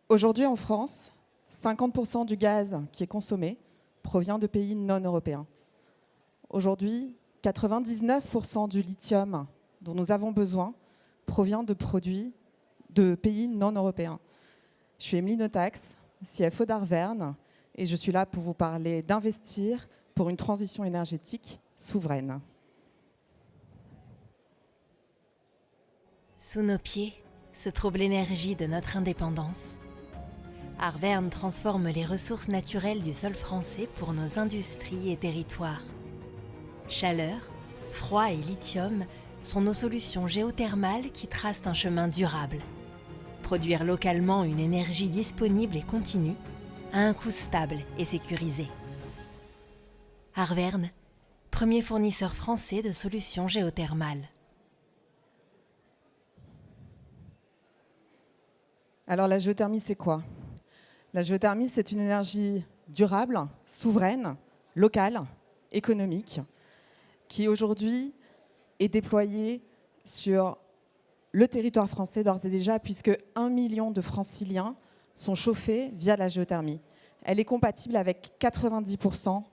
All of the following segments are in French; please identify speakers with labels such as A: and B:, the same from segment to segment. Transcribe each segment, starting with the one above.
A: Aujourd'hui, en France, 50% du gaz qui est consommé provient de pays non européens. Aujourd'hui, 99% du lithium dont nous avons besoin provient de produits de pays non européens. Je suis Émilie Notax, CFO d'Arverne, et je suis là pour vous parler d'investir pour une transition énergétique souveraine.
B: Sous nos pieds se trouve l'énergie de notre indépendance. Arverne transforme les ressources naturelles du sol français pour nos industries et territoires. Chaleur, froid et lithium sont nos solutions géothermales qui tracent un chemin durable. Produire localement une énergie disponible et continue à un coût stable et sécurisé. Arverne, premier fournisseur français de solutions géothermales.
A: Alors la géothermie, c'est quoi? La géothermie, c'est une énergie durable, souveraine, locale, économique, qui aujourd'hui est déployée sur le territoire français d'ores et déjà, puisque 1 million de franciliens sont chauffés via la géothermie. Elle est compatible avec 90%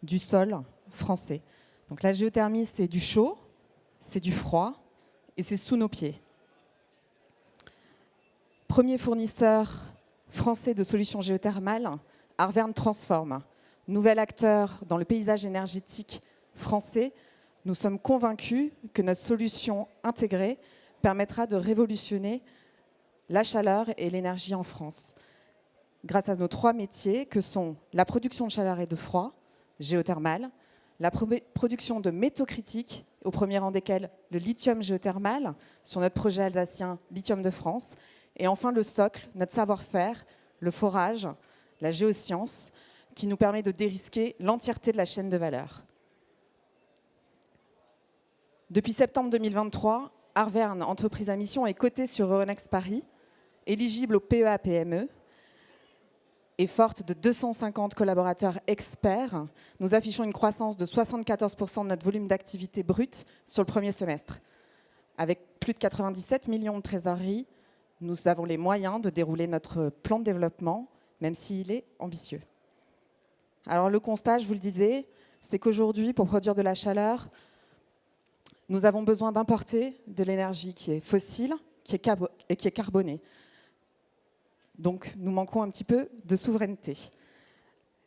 A: du sol français. Donc la géothermie, c'est du chaud, c'est du froid, et c'est sous nos pieds. Premier fournisseur français de solutions géothermales, Arverne transforme. Nouvel acteur dans le paysage énergétique français, nous sommes convaincus que notre solution intégrée permettra de révolutionner la chaleur et l'énergie en France. Grâce à nos 3 métiers que sont la production de chaleur et de froid, géothermale, la production de métaux critiques, au premier rang desquels le lithium géothermal, sur notre projet alsacien Lithium de France, et enfin le socle, notre savoir-faire, le forage, la géoscience, qui nous permet de dérisquer l'entièreté de la chaîne de valeur. Depuis septembre 2023, Arverne, entreprise à mission, est cotée sur Euronext Paris, éligible au PEA-PME, et forte de 250 collaborateurs experts. Nous affichons une croissance de 74% de notre volume d'activité brute sur le premier semestre. Avec plus de 97 millions de trésorerie, nous avons les moyens de dérouler notre plan de développement, même s'il est ambitieux. Alors le constat, je vous le disais, c'est qu'aujourd'hui, pour produire de la chaleur, nous avons besoin d'importer de l'énergie qui est fossile et qui est carbonée. Donc nous manquons un petit peu de souveraineté.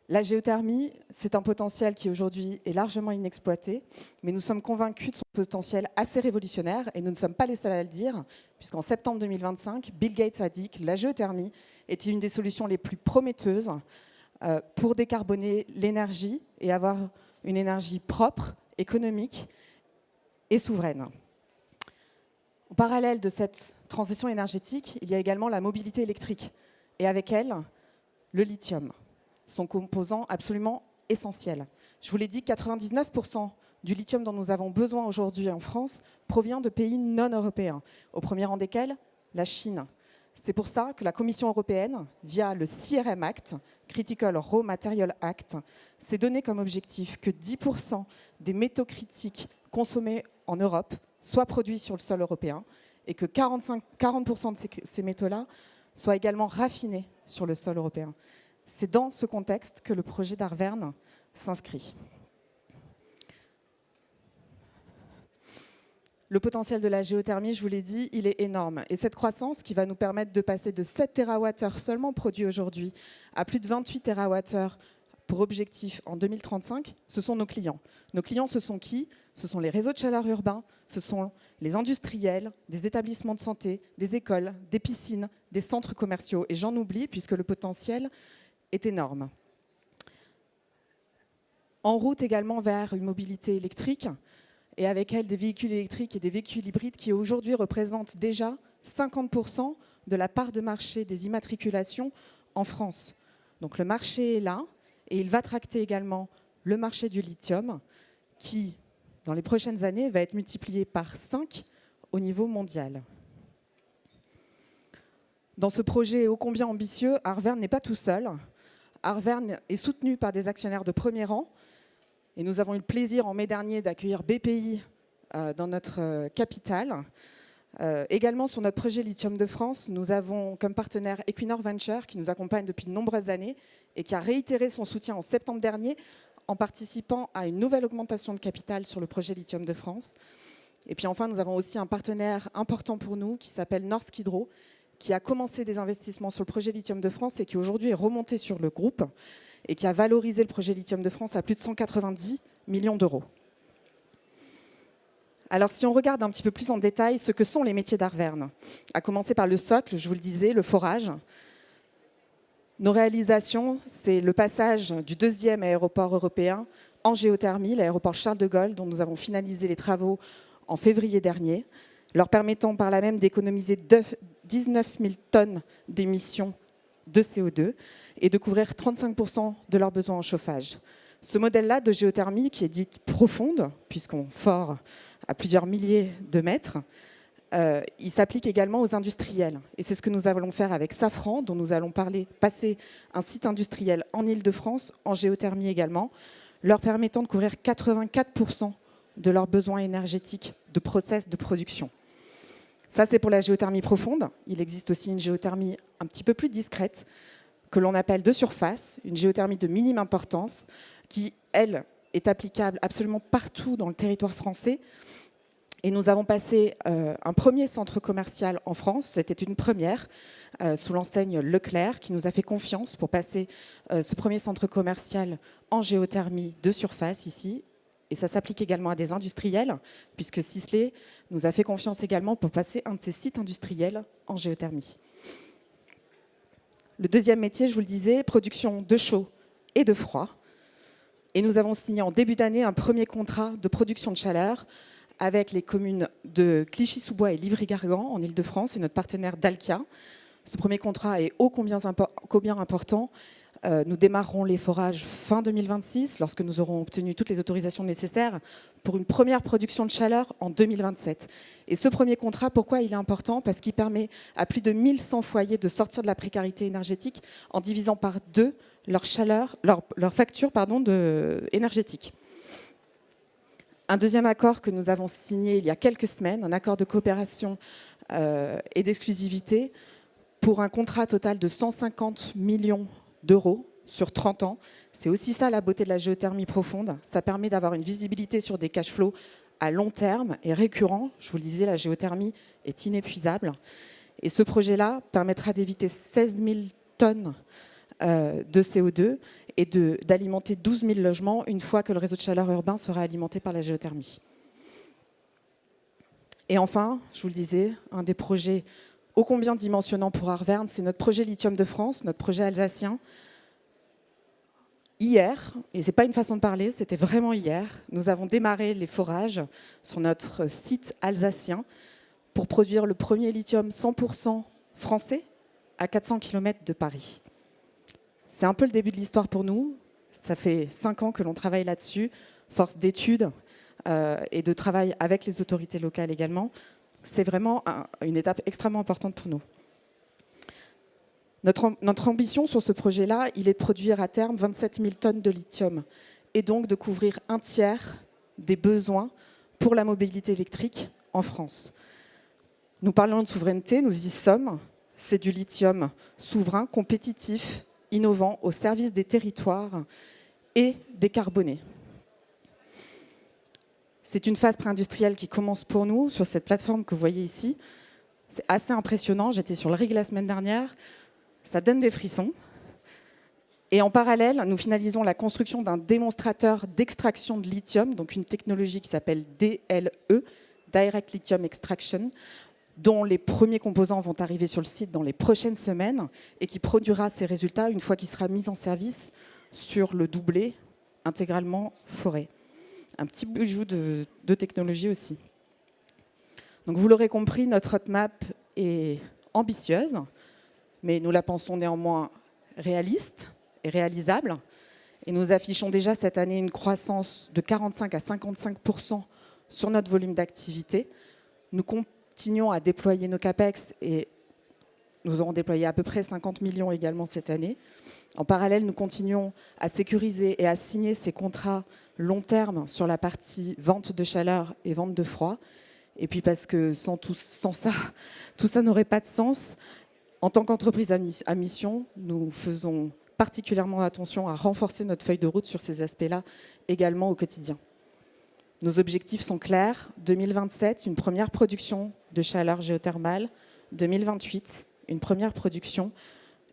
A: La géothermie, c'est un potentiel qui aujourd'hui est largement inexploité, mais nous sommes convaincus de son potentiel assez révolutionnaire, et nous ne sommes pas les seuls à le dire, puisqu'en septembre 2025, Bill Gates a dit que la géothermie était une des solutions les plus prometteuses pour décarboner l'énergie et avoir une énergie propre, économique et souveraine. En parallèle de cette transition énergétique, il y a également la mobilité électrique, et avec elle, le lithium, son composant absolument essentiel. Je vous l'ai dit, 99% du lithium dont nous avons besoin aujourd'hui en France provient de pays non européens, au premier rang desquels la Chine. C'est pour ça que la Commission européenne, via le CRM Act, Critical Raw Material Act, s'est donné comme objectif que 10% des métaux critiques consommés en Europe soient produits sur le sol européen et que 40% de ces métaux-là soient également raffinés sur le sol européen. C'est dans ce contexte que le projet d'Arverne s'inscrit. Le potentiel de la géothermie, je vous l'ai dit, il est énorme. Et cette croissance qui va nous permettre de passer de 7 TWh seulement produits aujourd'hui à plus de 28 TWh pour objectif en 2035, ce sont nos clients. Nos clients, ce sont qui? Ce sont les réseaux de chaleur urbains, ce sont les industriels, des établissements de santé, des écoles, des piscines, des centres commerciaux. Et j'en oublie puisque le potentiel est énorme. En route également vers une mobilité électrique, et avec elle des véhicules électriques et des véhicules hybrides qui aujourd'hui représentent déjà 50% de la part de marché des immatriculations en France. Donc le marché est là, et il va tracter également le marché du lithium, qui, dans les prochaines années, va être multiplié par 5 au niveau mondial. Dans ce projet ô combien ambitieux, Arverne n'est pas tout seul. Arverne est soutenu par des actionnaires de premier rang. Et nous avons eu le plaisir en mai dernier d'accueillir BPI dans notre capitale. Également sur notre projet Lithium de France, nous avons comme partenaire Equinor Venture qui nous accompagne depuis de nombreuses années et qui a réitéré son soutien en septembre dernier en participant à une nouvelle augmentation de capital sur le projet Lithium de France. Et puis enfin, nous avons aussi un partenaire important pour nous qui s'appelle Norsk Hydro, qui a commencé des investissements sur le projet Lithium de France et qui aujourd'hui est remonté sur le groupe et qui a valorisé le projet Lithium de France à plus de 190 millions d'euros. Alors si on regarde un petit peu plus en détail ce que sont les métiers d'Arverne, à commencer par le socle, je vous le disais, le forage. Nos réalisations, c'est le passage du 2e aéroport européen en géothermie, l'aéroport Charles de Gaulle, dont nous avons finalisé les travaux en février dernier, leur permettant par là même d'économiser 19 000 tonnes d'émissions de CO2 et de couvrir 35% de leurs besoins en chauffage. Ce modèle-là de géothermie, qui est dite profonde, puisqu'on fore à plusieurs milliers de mètres, il s'applique également aux industriels. Et c'est ce que nous allons faire avec Safran, dont nous allons passer un site industriel en Île-de-France, en géothermie également, leur permettant de couvrir 84% de leurs besoins énergétiques de process de production. Ça, c'est pour la géothermie profonde. Il existe aussi une géothermie un petit peu plus discrète, que l'on appelle de surface, une géothermie de minime importance, qui, elle, est applicable absolument partout dans le territoire français. Et nous avons passé un premier centre commercial en France, c'était une première, sous l'enseigne Leclerc, qui nous a fait confiance pour passer ce premier centre commercial en géothermie de surface ici. Et ça s'applique également à des industriels, puisque Sisley nous a fait confiance également pour passer un de ses sites industriels en géothermie. Le deuxième métier, je vous le disais, production de chaud et de froid. Et nous avons signé en début d'année un premier contrat de production de chaleur avec les communes de Clichy-sous-Bois et Livry-Gargan en Île-de-France et notre partenaire Dalkia. Ce premier contrat est ô combien important. Nous démarrerons les forages fin 2026, lorsque nous aurons obtenu toutes les autorisations nécessaires pour une première production de chaleur en 2027. Et ce premier contrat, pourquoi il est important? Parce qu'il permet à plus de 1100 foyers de sortir de la précarité énergétique en divisant par 2 leur facture énergétique. Un deuxième accord que nous avons signé il y a quelques semaines, un accord de coopération et d'exclusivité pour un contrat total de 150 millions d'euros sur 30 ans. C'est aussi ça la beauté de la géothermie profonde. Ça permet d'avoir une visibilité sur des cash flows à long terme et récurrents. Je vous le disais, la géothermie est inépuisable. Et ce projet-là permettra d'éviter 16 000 tonnes de CO2 et d'alimenter 12 000 logements une fois que le réseau de chaleur urbain sera alimenté par la géothermie. Et enfin, je vous le disais, un des projets ô combien dimensionnant pour Arverne, c'est notre projet Lithium de France, notre projet alsacien. Hier, et ce n'est pas une façon de parler, c'était vraiment hier, nous avons démarré les forages sur notre site alsacien pour produire le premier lithium 100% français à 400 km de Paris. C'est un peu le début de l'histoire pour nous. Ça fait 5 ans que l'on travaille là-dessus, force d'études et de travail avec les autorités locales également. C'est vraiment une étape extrêmement importante pour nous. Notre ambition sur ce projet-là, il est de produire à terme 27 000 tonnes de lithium et donc de couvrir un tiers des besoins pour la mobilité électrique en France. Nous parlons de souveraineté, nous y sommes. C'est du lithium souverain, compétitif, innovant, au service des territoires et décarboné. C'est une phase pré-industrielle qui commence pour nous sur cette plateforme que vous voyez ici. C'est assez impressionnant. J'étais sur le rig la semaine dernière. Ça donne des frissons. Et en parallèle, nous finalisons la construction d'un démonstrateur d'extraction de lithium, donc une technologie qui s'appelle DLE, Direct Lithium Extraction, dont les premiers composants vont arriver sur le site dans les prochaines semaines et qui produira ses résultats une fois qu'il sera mis en service sur le doublé intégralement foré. Un petit bijou de technologie aussi. Donc vous l'aurez compris, notre roadmap est ambitieuse, mais nous la pensons néanmoins réaliste et réalisable. Et nous affichons déjà cette année une croissance de 45 à 55% sur notre volume d'activité. Nous continuons à déployer nos CAPEX et nous aurons déployé à peu près 50 millions également cette année. En parallèle, nous continuons à sécuriser et à signer ces contrats long terme sur la partie vente de chaleur et vente de froid. Et puis parce que sans ça, tout ça n'aurait pas de sens. En tant qu'entreprise à mission, nous faisons particulièrement attention à renforcer notre feuille de route sur ces aspects-là également au quotidien. Nos objectifs sont clairs. 2027, une première production de chaleur géothermale. 2028, une première production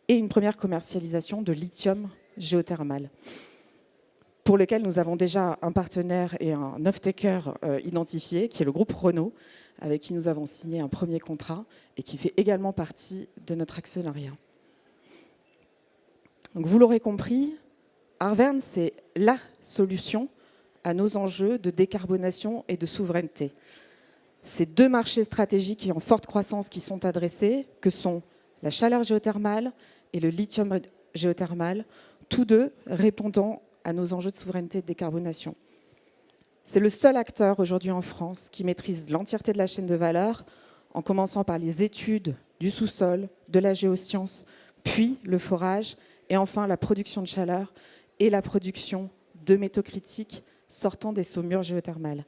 A: et une première commercialisation de lithium géothermal, pour lequel nous avons déjà un partenaire et un off-taker identifié, qui est le groupe Renault, avec qui nous avons signé un premier contrat et qui fait également partie de notre actionnariat. Donc, vous l'aurez compris, Arverne, c'est la solution à nos enjeux de décarbonation et de souveraineté. Ces deux marchés stratégiques et en forte croissance qui sont adressés, que sont la chaleur géothermale et le lithium géothermal, tous deux répondant à nos enjeux de souveraineté et de décarbonation. C'est le seul acteur aujourd'hui en France qui maîtrise l'entièreté de la chaîne de valeur, en commençant par les études du sous-sol, de la géoscience, puis le forage, et enfin la production de chaleur et la production de métaux critiques sortant des saumures géothermales.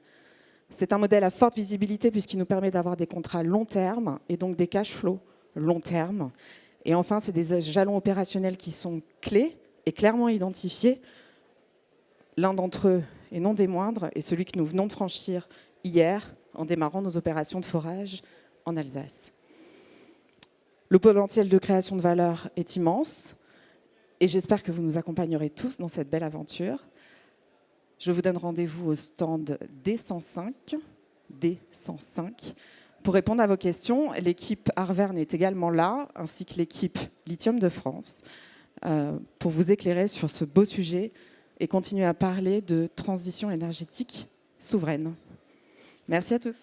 A: C'est un modèle à forte visibilité puisqu'il nous permet d'avoir des contrats long terme et donc des cash flows long terme. Et enfin, c'est des jalons opérationnels qui sont clés et clairement identifiés. L'un d'entre eux, et non des moindres, est celui que nous venons de franchir hier en démarrant nos opérations de forage en Alsace. Le potentiel de création de valeur est immense et j'espère que vous nous accompagnerez tous dans cette belle aventure. Je vous donne rendez-vous au stand D105, pour répondre à vos questions. L'équipe Arverne est également là, ainsi que l'équipe Lithium de France, pour vous éclairer sur ce beau sujet et continuer à parler de transition énergétique souveraine. Merci à tous.